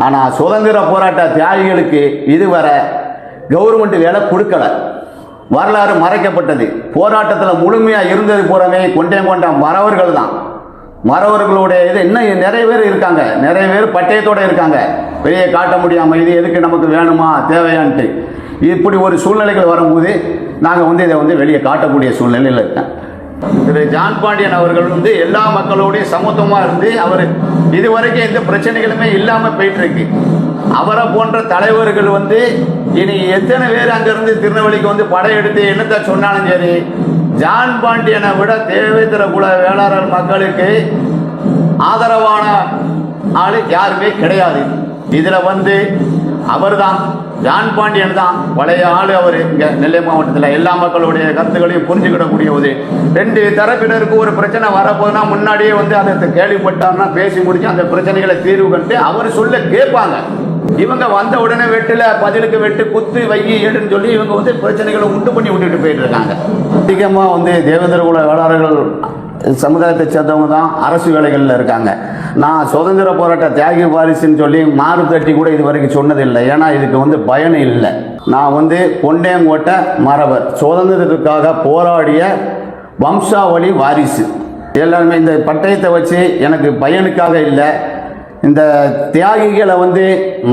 ஆனால் சுதந்திர போராட்ட தியாகிகளுக்கு இதுவரை கவர்மெண்ட் வேலை கொடுக்கல. வரலாறு மறைக்கப்பட்டது. போராட்டத்தில் முழுமையாக இருந்தது பூராமே கொண்ட மறவர்கள் தான். மறவர்களுடைய இது இன்னும் நிறைய பேர் இருக்காங்க, நிறைய பேர் பட்டயத்தோடு இருக்காங்க. வெளியே காட்ட முடியாமல் இது எதுக்கு நமக்கு வேணுமா தேவையான்ட்டு இப்படி ஒரு சூழ்நிலைகள் வரும்போது நாங்கள் இதை வெளியே காட்டக்கூடிய சூழ்நிலையில் இருக்கேன். திரு ஜான் பாண்டியன் அவர்கள் எல்லா மக்களோடைய சமத்துவமாக இருந்து அவர் இதுவரைக்கும் எந்த பிரச்சனைகளுமே இல்லாமல் போயிட்டுருக்கு. அவரை போன்ற தலைவர்கள் இனி எத்தனை பேர் அங்கேருந்து திருநெல்வேலிக்கு படையெடுத்து என்னத்தை சொன்னாலும் சரி, ஜான் பாண்டியனை விட தேவேந்திர குல வேளாளர் மக்களுக்கு ஆதரவான ஆள் யாருமே கிடையாது. இதில் அவர் தான், ஜான் பாண்டியன் தான் பழைய ஆள். அவர் இங்கே நெல்லை மாவட்டத்தில் எல்லா மக்களுடைய கருத்துக்களையும் புரிஞ்சுக்கிடக்கூடியது. ரெண்டு தரப்பினருக்கு ஒரு பிரச்சனை வரப்போதுனா முன்னாடியே அதை கேள்விப்பட்டார்னா பேசி முடிச்சு அந்த பிரச்சனைகளை தீர்வு கண்டு அவர் சொல்ல கேட்பாங்க. இவங்க வந்த உடனே வெட்டில் பதிலுக்கு வெட்டு குத்து வைகி ஏடுன்னு சொல்லி இவங்க பிரச்சனைகளை உண்டு பண்ணி விட்டுட்டு போயிட்டு இருக்காங்க. அதிகமாக தேவேந்திர குல வேளாளர்கள் சமுதாயத்தை சேர்ந்தவங்க தான் அரசு வேலைகளில் இருக்காங்க. நான் சுதந்திர போராட்ட தியாகி வாரிசுன்னு சொல்லி மாறு தட்டி கூட இது வரைக்கும் சொன்னதில்லை. ஏன்னா இதுக்கு பயன் இல்லை. நான் கொண்டையங்கோட்டை மறவர், சுதந்திரத்துக்காக போராடிய வம்சாவளி வாரிசு. எல்லாருமே இந்த பட்டயத்தை வச்சு எனக்கு பயனுக்காக இல்லை, இந்த தியாகிகளை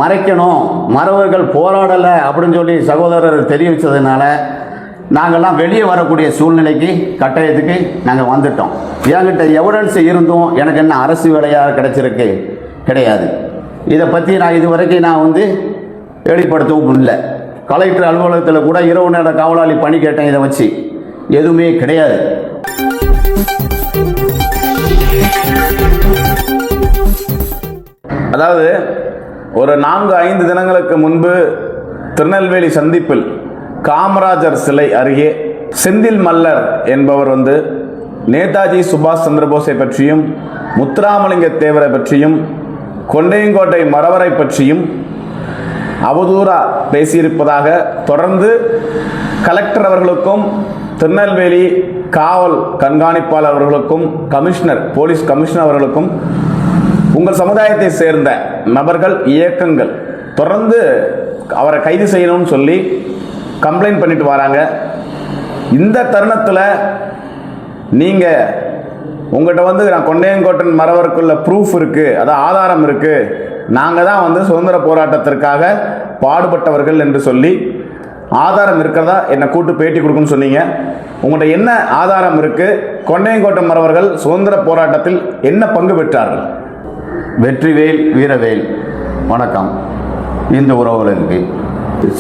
மறைக்கணும், மறவர்கள் போராடலை அப்படின்னு சொல்லி சகோதரர் தெரிவித்ததுனால நாங்கள்லாம் வெளியே வரக்கூடிய சூழ்நிலைக்கு கட்டாயத்துக்கு நாங்கள் வந்துட்டோம். என்கிட்ட எவிடன்ஸ் இருந்தும் எனக்கு என்ன அரசு வேலையாக கிடைச்சிருக்கு கிடையாது. இதை பற்றி நான் இது வரைக்கும் நான் வெளிப்படுத்தவும் இல்லை. கலெக்டர் அலுவலகத்தில் கூட இரவு நேர காவலாளி பணி கேட்டேன், இதை வச்சு எதுவுமே கிடையாது. அதாவது ஒரு 4-5 தினங்களுக்கு முன்பு திருநெல்வேலி சந்திப்பில் காமராஜர் சிலை அருகே செந்தில் மல்லர் என்பவர் நேதாஜி சுபாஷ் சந்திரபோஸை பற்றியும் முத்துராமலிங்க தேவரை பற்றியும் கொண்டையங்கோட்டை மறவரை பற்றியும் அவதூறா பேசியிருப்பதாக தொடர்ந்து கலெக்டர் அவர்களுக்கும் திருநெல்வேலி காவல் கண்காணிப்பாளர் அவர்களுக்கும் போலீஸ் கமிஷனர் அவர்களுக்கும் உங்கள் சமுதாயத்தை சேர்ந்த நபர்கள் இயக்கங்கள் தொடர்ந்து அவரை கைது செய்யணும்னு சொல்லி கம்ப்ளைண்ட் பண்ணிட்டு வராங்க. இந்த தருணத்தில் நீங்கள் உங்கள்கிட்ட நான் கொண்டையங்கோட்டன் மறவருக்குள்ள ப்ரூஃப் இருக்குது, அதான் ஆதாரம் இருக்குது, நாங்கள் தான் சுதந்திர போராட்டத்திற்காக பாடுபட்டவர்கள் என்று சொல்லி ஆதாரம் இருக்கிறதா என்னை கூட்டு பேட்டி கொடுக்குன்னு சொன்னீங்க. உங்கள்கிட்ட என்ன ஆதாரம் இருக்குது? கொண்டையங்கோட்டன் மறவர்கள் சுதந்திர போராட்டத்தில் என்ன பங்கு பெற்றார்கள்? வெற்றிவேல் வீரவேல் வணக்கம். இந்த உறவுகளுக்கு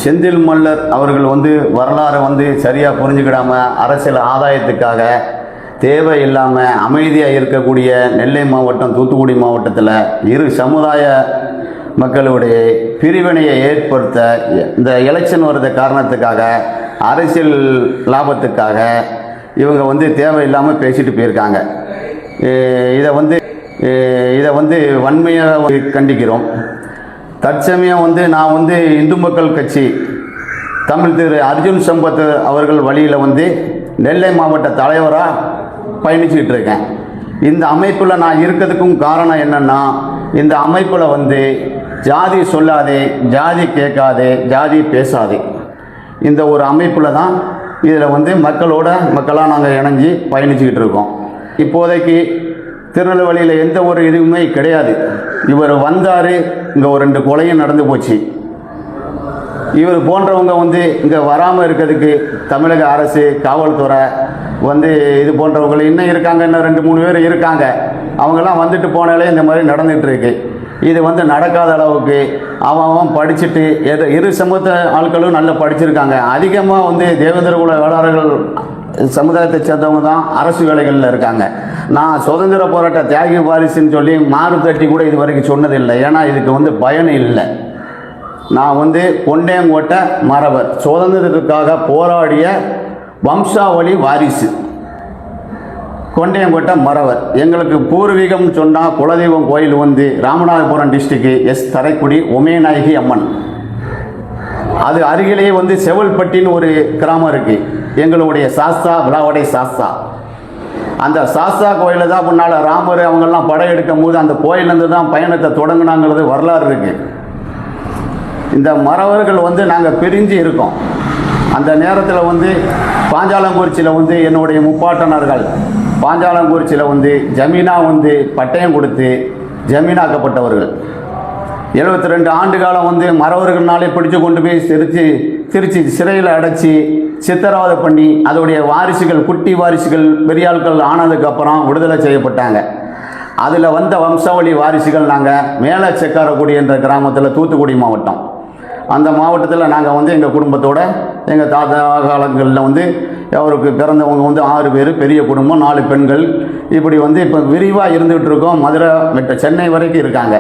செந்தில் மல்லர் அவர்கள் வரலாறு சரியாக புரிஞ்சுக்கிடாமல் அரசியல் ஆதாயத்துக்காக தேவையில்லாமல் அமைதியாக இருக்கக்கூடிய நெல்லை மாவட்டம் தூத்துக்குடி மாவட்டத்தில் இரு சமுதாய மக்களுடைய பிரிவினையை ஏற்படுத்த இந்த எலெக்ஷன் வர்ற காரணத்துக்காக அரசியல் லாபத்துக்காக இவங்க தேவையில்லாமல் பேசிட்டு போயிருக்காங்க. இதை வன்மையாக கண்டிக்கிறோம். தற்சமயம் நான் இந்து மக்கள் கட்சி தமிழ் திரு அர்ஜுன் சம்பத் அவர்கள் வழியில் நெல்லை மாவட்ட தலைவராக பயணிச்சுக்கிட்டு இருக்கேன். இந்த அமைப்பில் நான் இருக்கிறதுக்கும் காரணம் என்னென்னா, இந்த அமைப்பில் ஜாதி சொல்லாதே, ஜாதி கேட்காதே, ஜாதி பேசாதே, இந்த ஒரு அமைப்பில் தான் இதில் மக்களாக நாங்கள் இணைஞ்சி பயணிச்சுக்கிட்டு இருக்கோம். இப்போதைக்கு திருநெல்வேலியில் எந்த ஒரு இதுவுமே கிடையாது. இவர் வந்தார், இங்கே ஒரு 2 கொலையும் நடந்து போச்சு. இவர் போன்றவங்க இங்கே வராமல் இருக்கிறதுக்கு தமிழக அரசு காவல்துறை இது போன்றவங்க இன்னும் இருக்காங்க, இன்னும் 2-3 பேர் இருக்காங்க. அவங்கெல்லாம் வந்துட்டு போனாலே இந்த மாதிரி நடந்துகிட்ருக்கு. இது நடக்காத அளவுக்கு அவன் படிச்சுட்டு இரு சமூக ஆட்களும் நல்லா படிச்சிருக்காங்க. அதிகமாக தேவேந்திர குல வேளாளர்கள் சமுதாயத்தை சேர்ந்தவங்க தான் அரசு வேலைகளில் இருக்காங்க. நான் சுதந்திர போராட்ட தியாகி வாரிசுன்னு சொல்லி மாறு தட்டி கூட இது வரைக்கும் சொன்னதில்லை. ஏன்னா இதுக்கு பயன் இல்லை. நான் கொண்டையங்கோட்டை மறவர், சுதந்திரத்துக்காக போராடிய வம்சாவளி வாரிசு. கொண்டையங்கோட்டை மறவர். எங்களுக்கு பூர்வீகம்னு சொன்னால் குலதெய்வம் கோயில் ராமநாதபுரம் டிஸ்ட்ரிக்ட் எஸ் தரைக்குடி உமையநாயகி அம்மன். அது அருகிலேயே செவல்பட்டின்னு ஒரு கிராமம் இருக்குது. எங்களுடைய சாஸ்தா விழாவடை சாஸ்தா. அந்த சாஸ்தா கோயிலில் தான் முன்னால் ராமர் அவங்கெல்லாம் படையெடுக்கும் போது அந்த கோயிலேருந்து தான் பயணத்தை தொடங்கினாங்கிறது வரலாறு இருக்குது. இந்த மறவர்கள் வந்து நாங்கள் பிரிஞ்சு இருக்கோம். அந்த நேரத்தில் வந்து பாஞ்சாலங்குறிச்சியில் வந்து என்னுடைய முப்பாட்டனர்கள் பாஞ்சாலங்குறிச்சியில் வந்து ஜமீனாக வந்து பட்டயம் கொடுத்து ஜமீனாக்கப்பட்டவர்கள். 72 ஆண்டு காலம் வந்து மறவர்கள்னாலே பிடிச்சு கொண்டு போய் திருச்சி சிறையில் அடைச்சி சித்திரவதை பண்ணி அதோடைய வாரிசுகள் குட்டி வாரிசுகள் பெரியாட்கள் ஆனதுக்கப்புறம் விடுதலை செய்யப்பட்டாங்க. அதில் வந்த வம்சாவளி வாரிசுகள் நாங்கள் மேலே செக்காரக்குடி என்ற கிராமத்தில் தூத்துக்குடி மாவட்டம். அந்த மாவட்டத்தில் நாங்கள் வந்து எங்கள் குடும்பத்தோட எங்கள் தாத்தா காலங்களில் வந்து அவருக்கு பிறந்தவங்க வந்து 6 பேர், பெரிய குடும்பம், 4 பெண்கள், இப்படி வந்து இப்போ விரிவாக இருந்துகிட்டு இருக்கோம். மதுரை சென்னை வரைக்கும் இருக்காங்க.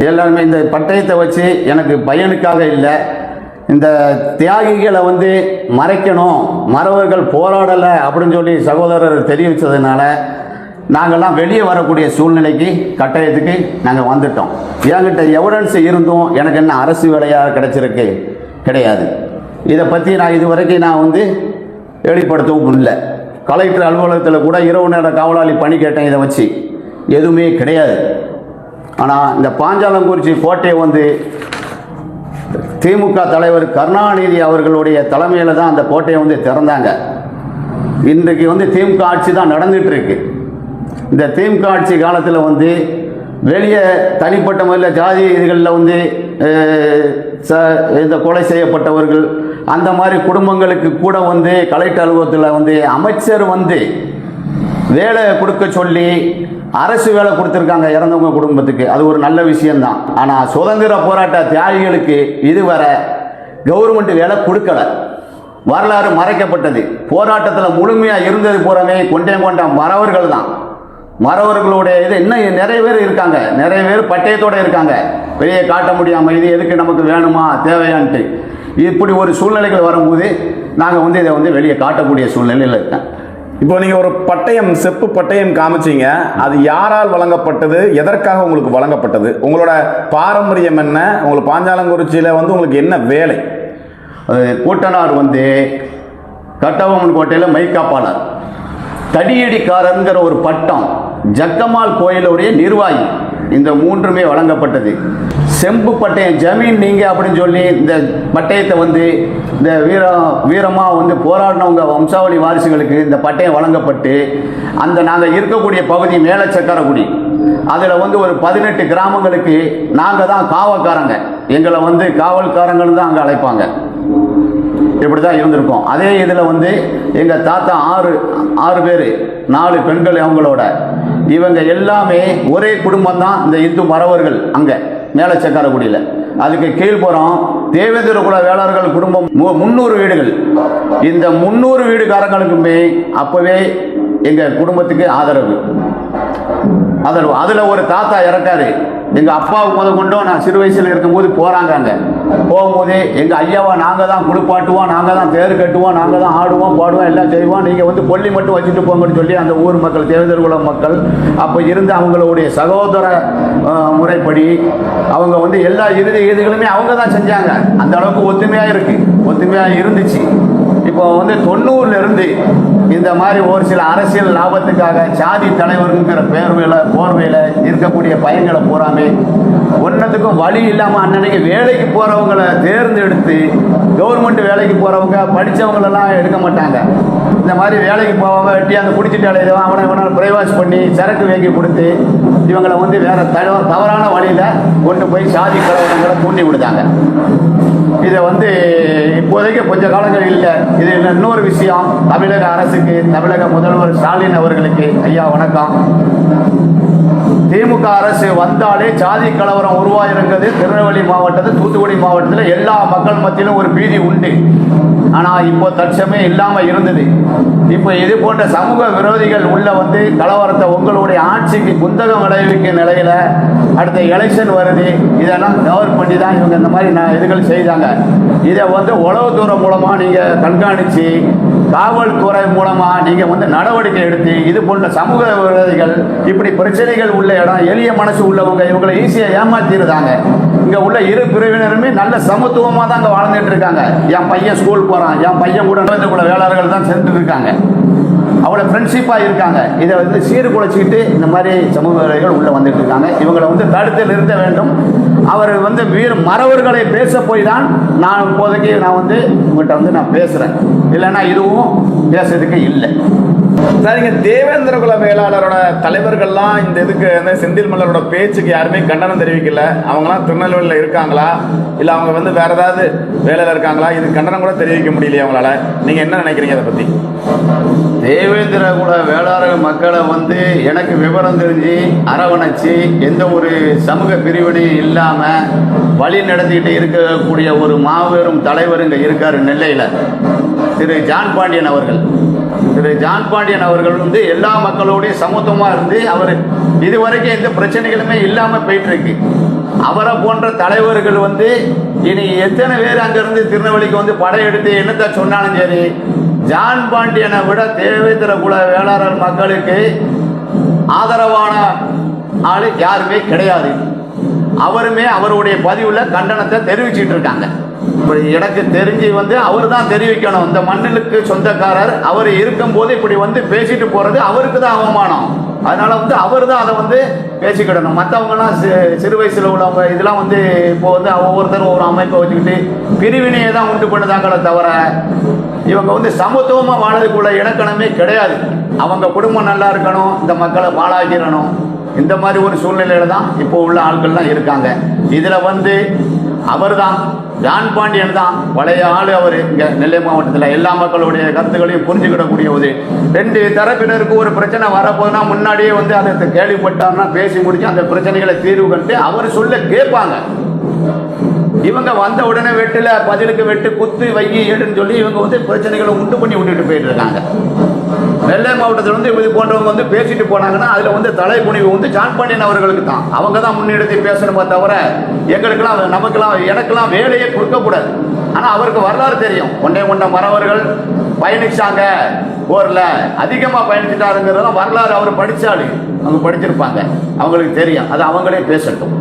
எல்லாருமே இந்த பட்டயத்தை வச்சு எனக்கு பையனுக்காக இல்லை, இந்த தியாகிகளை வந்து மறைக்கணும், மறவர்கள் போராடலை அப்படின்னு சொல்லி சகோதரர் தெரிவித்ததுனால நாங்கள்லாம் வெளியே வரக்கூடிய சூழ்நிலைக்கு கட்டாயத்துக்கு நாங்கள் வந்துட்டோம். என்கிட்ட எவிடன்ஸ் இருந்தும் எனக்கு என்ன அரசு வேலையாக கிடைச்சிருக்கு கிடையாது. இதை பற்றி நான் இது வரைக்கும் நான் வந்து வெளிப்படுத்தவும் இல்லை. கலெக்டர் அலுவலகத்தில் கூட இரவு நேர காவலாளி பணி கேட்டேன், இதை வச்சு எதுவுமே கிடையாது. ஆனால் இந்த பாஞ்சாலங்குறிச்சி கோட்டையை வந்து திமுக தலைவர் கருணாநிதி அவர்களுடைய தலைமையில் தான் அந்த கோட்டையை வந்து திறந்தாங்க. இன்றைக்கு வந்து திமுக ஆட்சி தான் நடந்துட்டு இருக்கு. இந்த திமுக ஆட்சி காலத்தில் வந்து வெளியே தனிப்பட்ட முறையில் ஜாதி இதுகளில் வந்து இந்த கொலை செய்யப்பட்டவர்கள் அந்த மாதிரி குடும்பங்களுக்கு கூட வந்து கலெக்டர் அலுவலகத்தில் வந்து அமைச்சர் வந்து வேலை கொடுக்க சொல்லி அரசு வேலை கொடுத்துருக்காங்க இறந்தவங்க குடும்பத்துக்கு. அது ஒரு நல்ல விஷயம்தான். ஆனால் சுதந்திர போராட்ட தியாகிகளுக்கு இதுவரை கவர்மெண்ட் வேலை கொடுக்கல. வரலாறு மறைக்கப்பட்டது. போராட்டத்தில் முழுமையாக இருந்தது பூராமே கொண்ட மறவர்கள் தான். மறவர்களுடைய இது இன்னும் நிறைய பேர் இருக்காங்க, நிறைய பேர் பட்டயத்தோடு இருக்காங்க. வெளியே காட்ட முடியாமல் இது எதுக்கு நமக்கு வேணுமா தேவையான்ட்டு இப்படி ஒரு சூழ்நிலைகள் வரும்போது நாங்கள் வந்து இதை வந்து வெளியே காட்டக்கூடிய சூழ்நிலையில் இருக்கேன். இப்போ நீங்கள் ஒரு பட்டயம், செப்பு பட்டயம் காமிச்சிங்க, அது யாரால் வழங்கப்பட்டது, எதற்காக உங்களுக்கு வழங்கப்பட்டது, உங்களோட பாரம்பரியம் என்ன, உங்களுக்கு பாஞ்சாலங்குறிச்சியில் வந்து உங்களுக்கு என்ன வேலை? கூட்டனார் வந்து கட்டபொம்மன் கோட்டையில் மைக்காப்பாளர், தடியடிக்காரங்கிற ஒரு பட்டம், ஜக்கமால் கோயிலுடைய நிர்வாகி, இந்த 3மே வழங்கப்பட்டது. செம்பு பட்டயம் ஜமீன் நீங்கள் அப்படின்னு சொல்லி இந்த பட்டயத்தை வந்து இந்த வீரமாக வந்து போராடினவங்க வம்சாவளி வாரிசுகளுக்கு இந்த பட்டயம் வழங்கப்பட்டு அந்த நாங்கள் இருக்கக்கூடிய பகுதி மேலே சக்கரக்குடி, அதில் வந்து ஒரு 18 கிராமங்களுக்கு நாங்கள் தான் காவல்காரங்க. எங்களை வந்து காவல்காரங்கன்னு தான் அங்கே அழைப்பாங்க. இப்படி தான் இருந்திருக்கோம். அதே இதில் வந்து எங்கள் தாத்தா 6 பேர், 4 பெண்கள் அவங்களோட, இவங்க எல்லாமே ஒரே குடும்பம் தான். இந்த இந்து மறவர்கள் அங்கே மேலே சக்காரக்குடியில், அதுக்கு கீழ்ப்புறம் தேவேந்திர குல வேளாளர்கள் குடும்பம் 300 வீடுகள். இந்த 300 வீடுகாரங்களுக்குமே அப்போவே எங்கள் குடும்பத்துக்கு ஆதரவு. அதில் ஒரு தாத்தா இறக்காரு. எங்கள் அப்பாவுக்கு முத கொண்டும் நான் சிறு வயசில் இருக்கும்போது போகிறாங்க. அங்கே போகும்போது எங்கள் ஐயாவை நாங்கள் தான் குளிப்பாட்டுவோம், நாங்கள் தான் தேர் கட்டுவோம், நாங்கள் தான் ஆடுவோம் பாடுவோம் எல்லாம் செய்வோம், நீங்கள் வந்து கொல்லி மட்டும் வச்சுட்டு போங்கன்னு சொல்லி அந்த ஊர் மக்கள், தேவேந்திர குல மக்கள் அப்போ இருந்து அவங்களுடைய சகோதர முறைப்படி அவங்க வந்து எல்லா இதுகளுமே அவங்க தான் செஞ்சாங்க. அந்த அளவுக்கு ஒத்துமையாக இருந்துச்சு. இப்போ வந்து 90லேருந்து இந்த மாதிரி ஒரு சில அரசியல் லாபத்துக்காக சாதி தலைவருங்கிற போர்வையில் இருக்கக்கூடிய பையன்களை பூராமே ஒன்றத்துக்கும் வழி இல்லாமல் அன்னன்னைக்கு வேலைக்கு போகிறவங்களை தேர்ந்தெடுத்து, கவர்மெண்ட் வேலைக்கு போகிறவங்க படித்தவங்களெல்லாம் எடுக்க மாட்டாங்க. இந்த மாதிரி வேலைக்கு போவாங்க, வெட்டி அந்த குடிச்சிட்டு அலையவன் அவனை பிரைவாஸ் பண்ணி சரக்கு வேங்கி கொடுத்து இவங்களை வந்து வேறு தவறான வழியில் கொண்டு போய் சாதி கலவரங்களை தூண்டி விடுதாங்க. இதை வந்து இப்போதைக்கு கொஞ்ச காலங்கள் இல்லை. இது இன்னொரு விஷயம், தமிழக அரசுக்கு, தமிழக முதல்வர் ஸ்டாலின் அவர்களுக்கு ஐயா வணக்கம். திமுக அரசு வந்தாலே சாதி கலவரம் உருவாயிருக்கிறது திருநெல்வேலி மாவட்டத்தில், தூத்துக்குடி மாவட்டத்தில் எல்லா மக்கள் மத்தியிலும் ஒரு பீதி உண்டு. ஆனால் இப்போ தற்சமே இல்லாமல் இருந்தது. இப்போ இது போன்ற சமூக விரோதிகள் உள்ள வந்து கலவரத்தை உங்களுடைய ஆட்சிக்கு குந்தகம் விளைவிக்கும் நிலையில் அடுத்த எலெக்ஷன் வருது, இதெல்லாம் கவர் பண்ணி தான் இவங்க இந்த மாதிரி இதுகள் செய்தாங்க. இதை வந்து உளவுத்துறை மூலமாக நீங்கள் கண்காணித்து, காவல்துறை மூலமாக நீங்கள் வந்து நடவடிக்கை எடுத்து இது போன்ற சமூக விரோதிகள், இப்படி பிரச்சனைகள் உள்ள இடம், எளிய மனசு உள்ளவங்க இவங்களை ஈஸியாக ஏமாற்றிடுறாங்க. இங்கே உள்ள இரு பிரிவினருமே நல்ல சமத்துவமாக தான் அங்கே வாழ்ந்துட்டு இருக்காங்க. என் பையன் ஸ்கூல் போகிறான், என் பையன் கூட வேளாளர்கள் தான் சென்று இருக்காங்க. அவ்வளோ ஃப்ரெண்ட்ஷிப்பாக இருக்காங்க. இதை வந்து சீர்குலைச்சிக்கிட்டு இந்த மாதிரி சமூகங்கள் உள்ளே வந்துட்டு இருக்காங்க. இவங்களை வந்து தடுத்து நிறுத்த வேண்டும். அவர் வந்து மறவர்களை பேச போய் தான் நான் இப்போதைக்கு நான் வந்து உங்கள்கிட்ட வந்து நான் பேசுகிறேன். இல்லைன்னா இதுவும் பேசுறதுக்கு இல்லை. சரிங்க, தேவேந்திர குல வேளாளரோட தலைவர்கள்லாம் இந்த இதுக்கு வந்து செந்தில் மலரோட பேச்சுக்கு யாருமே கண்டனம் தெரிவிக்கல. அவங்களாம் திருநெல்வேலியில் இருக்காங்களா, இல்லை அவங்க வந்து வேற ஏதாவது வேலையில் இருக்காங்களா? இது கண்டனம் கூட தெரிவிக்க முடியலையே அவங்களால. நீங்க என்ன நினைக்கிறீங்க அதை பத்தி? தேவேந்திர குல வேளாளர் மக்களை வந்து எனக்கு விவரம் தெரிஞ்சு அரவணைச்சு எந்த ஒரு சமூக பிரிவினையும் இல்லாமல் வழி நடத்திக்கிட்டு இருக்கக்கூடிய ஒரு மாபெரும் தலைவர் இங்கே இருக்கார் நெல்லையில், திரு ஜான் பாண்டியன் அவர்கள். திரு ஜான் பாண்டியன் அவர்கள் வந்து எல்லா மக்களோடையும் சமத்துவமாக இருந்து அவர் இதுவரைக்கும் எந்த பிரச்சனைகளுமே இல்லாமல் போயிட்டு இருக்கு. அவரை போன்ற தலைவர்கள் வந்து இனி எத்தனை பேர் அங்கிருந்து திருநெல்வேலிக்கு வந்து படையெடுத்து என்னத்தை சொன்னாலும் சரி, ஜான் பாண்டியனை விட தேவேந்திர குல வேளாளர் மக்களுக்கு ஆதரவான ஆளு யாருமே கிடையாது. அவருமே அவருடைய பதிவில் கண்டனத்தை தெரிவிச்சுட்டு இருக்காங்க. இப்படி எனக்கு தெரிஞ்சு வந்து அவர் தான் தெரிவிக்கணும். இந்த மண்ணுக்கு சொந்தக்காரர் அவர் இருக்கும்போது இப்படி வந்து பேசிட்டு போறது அவருக்கு தான் அவமானம். அதனால வந்து அவர் தான் அதை வந்து பேசிக்கிடணும். மற்றவங்கலாம் சிறு வயசுல உள்ளவங்க இதெல்லாம் வந்து இப்போ வந்து ஒவ்வொருத்தரும் ஒரு அமைப்பை வச்சுக்கிட்டு பிரிவினையை தான் உண்டு பண்ணுதாங்களே தவிர இவங்க வந்து சமத்துவமாக வாழறதுக்குள்ள இலக்கணமே கிடையாது. அவங்க குடும்பம் நல்லா இருக்கணும், இந்த மக்களை வாழாக்கிடணும். இந்த மாதிரி ஒரு சூழ்நிலையில தான் இப்போ உள்ள ஆட்கள்லாம் இருக்காங்க. இதில் வந்து அவர் தான் ஜான் பாண்டியன் தான் பழைய ஆள். அவர் இங்கே நெல்லை மாவட்டத்தில் எல்லா மக்களுடைய கருத்துக்களையும் புரிஞ்சுக்கிடக்கூடியது. ரெண்டு தரப்பினருக்கு ஒரு பிரச்சனை வரப்போதுனா முன்னாடியே வந்து அதை கேள்விப்பட்டார்னா பேசி முடிச்சு அந்த பிரச்சனைகளை தீர்வு கண்டு அவர் சொல்ல கேட்பாங்க. இவங்க வந்த உடனே வெட்டில பதிலுக்கு வெட்டு குத்து வைகி எடுன்னு சொல்லி இவங்க வந்து பிரச்சனைகளை உண்டு பண்ணி விட்டுட்டு போயிட்டு இருக்காங்க. நெல்லை மாவட்டத்தில் வந்து இது போன்றவங்க வந்து பேசிட்டு போனாங்கன்னா அதில் வந்து தலைக்குனிவு வந்து ஜான் பாண்டியன் அவர்களுக்கு தான். அவங்க தான் முன்னெடுத்து பேசணுமே தவிர எங்களுக்கெல்லாம் நமக்கெல்லாம் எனக்கெல்லாம் வேலையே கொடுக்கக்கூடாது. ஆனால் அவருக்கு வரலாறு தெரியும். கொண்ட மறவர்கள் பயணிச்சாங்க, போரில் அதிகமாக பயணிச்சுட்டாருங்கிறதெல்லாம் வரலாறு அவர் படித்தாலும் அவங்க படிச்சிருப்பாங்க, அவங்களுக்கு தெரியும். அது அவங்களே பேசட்டும்.